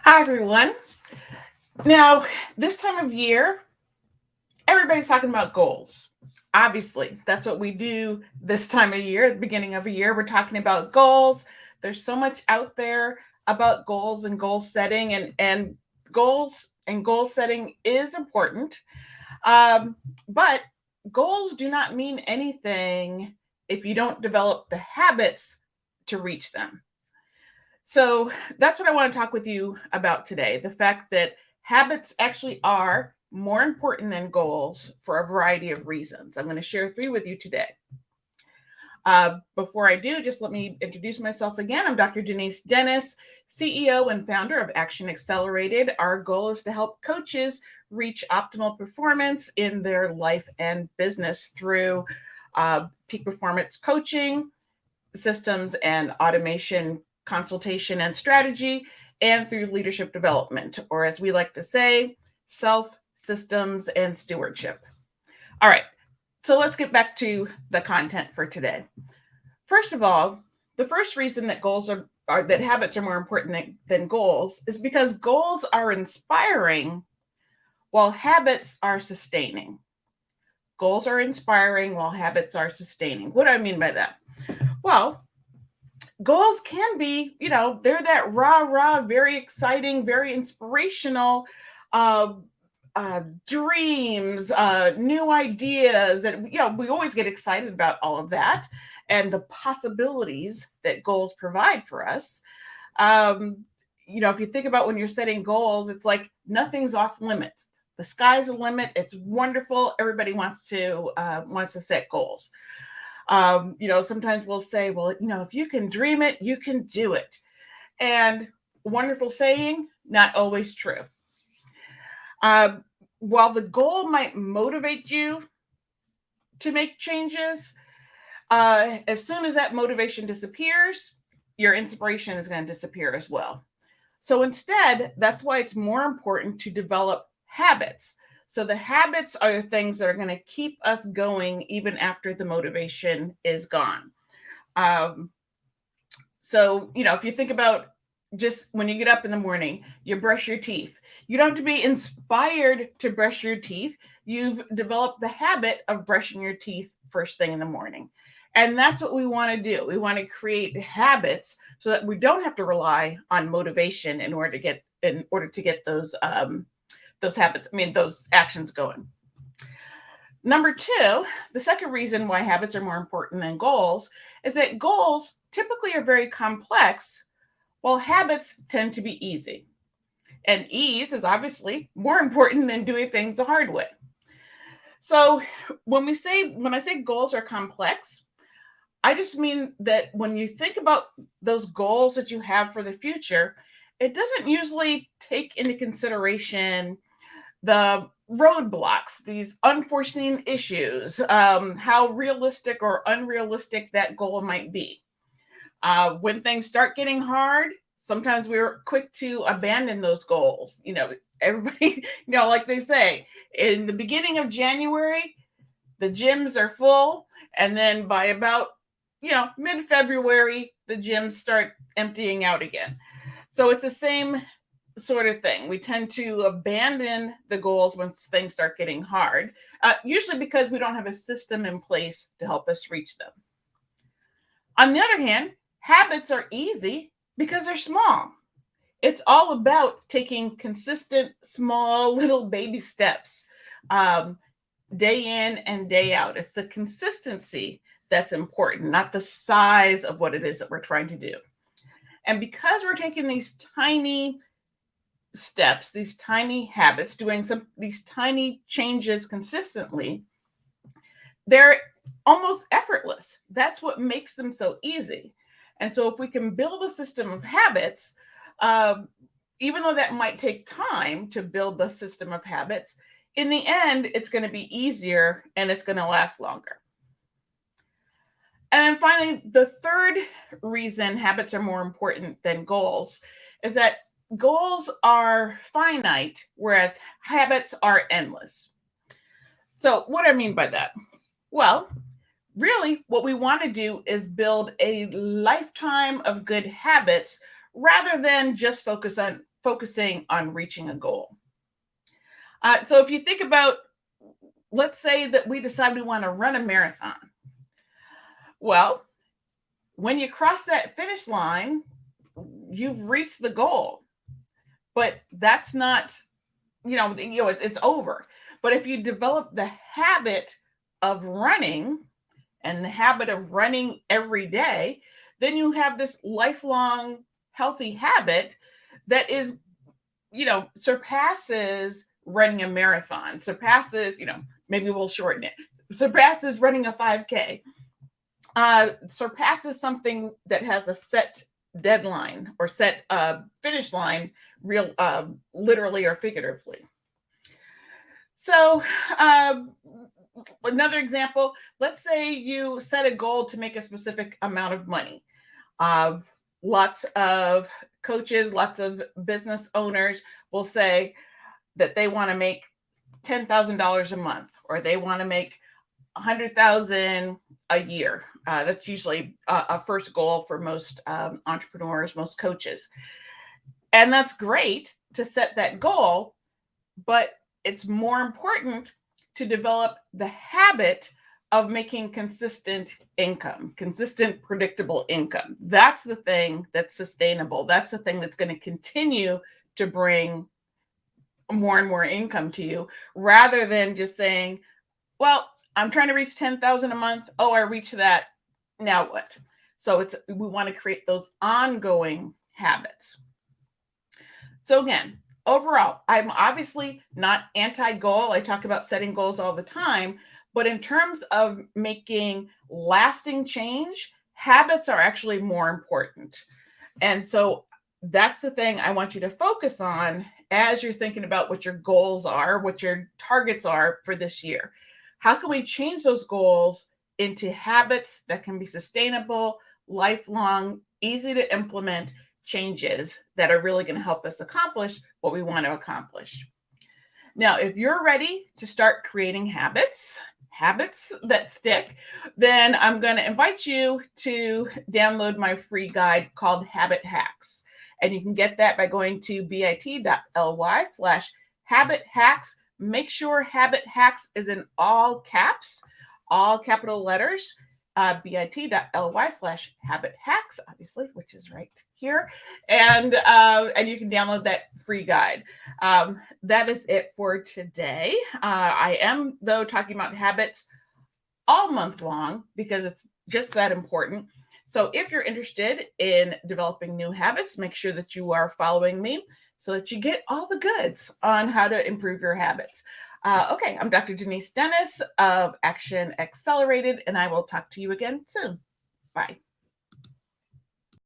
Hi, everyone. Now, this time of year, everybody's talking about goals. Obviously, that's what we do this time of year, at the beginning of a year. We're talking about goals. There's so much out there about goals and goal setting, and goals and goal setting is important. Um, but goals do not mean anything if you don't develop the habits to reach them. So that's what I want to talk with you about today, the fact that habits actually are more important than goals for a variety of reasons. I'm going to share three with you today. Before I do, just let me introduce myself again. I'm Dr. Denise Dennis, CEO and founder of Action Accelerated. Our goal is to help coaches reach optimal performance in their life and business through peak performance coaching, systems and automation, consultation and strategy, and through leadership development, or as we like to say, self, systems, and stewardship. All right, so let's get back to the content for today. First of all, the first reason that that habits are more important than goals is because goals are inspiring while habits are sustaining. Goals are inspiring while habits are sustaining. What do I mean by that? Well, goals can be, they're that rah, very exciting, very inspirational uh, dreams, new ideas that, we always get excited about all of that and the possibilities that goals provide for us. Um, if you think about when you're setting goals, it's like nothing's off limits. The sky's the limit. It's wonderful. Everybody wants to set goals. Sometimes we'll say, well, if you can dream it, you can do it. And wonderful saying, not always true. Uh, while the goal might motivate you to make changes, as soon as that motivation disappears, your inspiration is going to disappear as well. So instead, that's why it's more important to develop habits. So the habits are the things that are going to keep us going even after the motivation is gone. Um, if you think about just when you get up in the morning, you brush your teeth. You don't have to be inspired to brush your teeth. You've developed the habit of brushing your teeth first thing in the morning. And that's what we want to do. We want to create habits so that we don't have to rely on motivation in order to get those habits, those actions going. Number two, the second reason why habits are more important than goals is that goals typically are very complex, while habits tend to be easy. And ease is obviously more important than doing things the hard way. So when I say goals are complex, I just mean that when you think about those goals that you have for the future, it doesn't usually take into consideration the roadblocks, these unforeseen issues, how realistic or unrealistic that goal might be. When things start getting hard, sometimes we're quick to abandon those goals. Everybody, like they say, in the beginning of January, the gyms are full. And then by about, mid-February, the gyms start emptying out again. So it's the same sort of thing. We tend to abandon the goals when things start getting hard, usually because we don't have a system in place to help us reach them. On the other hand, habits are easy because they're small. It's all about taking consistent, small, little baby steps, day in and day out. It's the consistency that's important, not the size of what it is that we're trying to do. And because we're taking these tiny steps, these tiny habits, doing these tiny changes consistently, they're almost effortless. That's what makes them so easy. And so if we can build a system of habits, even though that might take time to build the system of habits, in the end, it's going to be easier and it's going to last longer. And then finally, the third reason habits are more important than goals is that goals are finite, whereas habits are endless. So what do I mean by that? Well, really, what we want to do is build a lifetime of good habits rather than just focus focusing on reaching a goal. So if you think about, let's say that we decide we want to run a marathon. Well, when you cross that finish line, you've reached the goal, but that's not, it's over. But if you develop the habit of running and the habit of running every day, then you have this lifelong healthy habit that is, surpasses running a marathon, surpasses, maybe we'll shorten it, surpasses running a 5K, surpasses something that has a set deadline or set finish line, real literally or figuratively. So another example, let's say you set a goal to make a specific amount of money. Lots of coaches, lots of business owners will say that they want to make $10,000 a month, or they want to make $100,000 a year. That's usually a first goal for most entrepreneurs, most coaches. And that's great to set that goal, but it's more important to develop the habit of making consistent income, consistent, predictable income. That's the thing that's sustainable. That's the thing that's going to continue to bring more and more income to you, rather than just saying, well, I'm trying to reach 10,000 a month. Oh, I reached that. Now what? So we want to create those ongoing habits. So again, overall, I'm obviously not anti-goal. I talk about setting goals all the time, but in terms of making lasting change, habits are actually more important. And so that's the thing I want you to focus on as you're thinking about what your goals are, what your targets are for this year. How can we change those goals into habits that can be sustainable, lifelong, easy to implement changes that are really going to help us accomplish what we want to accomplish? Now, if you're ready to start creating habits that stick, then I'm going to invite you to download my free guide called Habit Hacks. And you can get that by going to bit.ly/habit hacks. Make sure Habit Hacks is in all caps, all capital letters, bit.ly/habit hacks, obviously, which is right here. And you can download that free guide. That is it for today. I am, though, talking about habits all month long because it's just that important. So if you're interested in developing new habits, make sure that you are following me so that you get all the goods on how to improve your habits. Okay, I'm Dr. Denise Dennis of Action Accelerated, and I will talk to you again soon. Bye.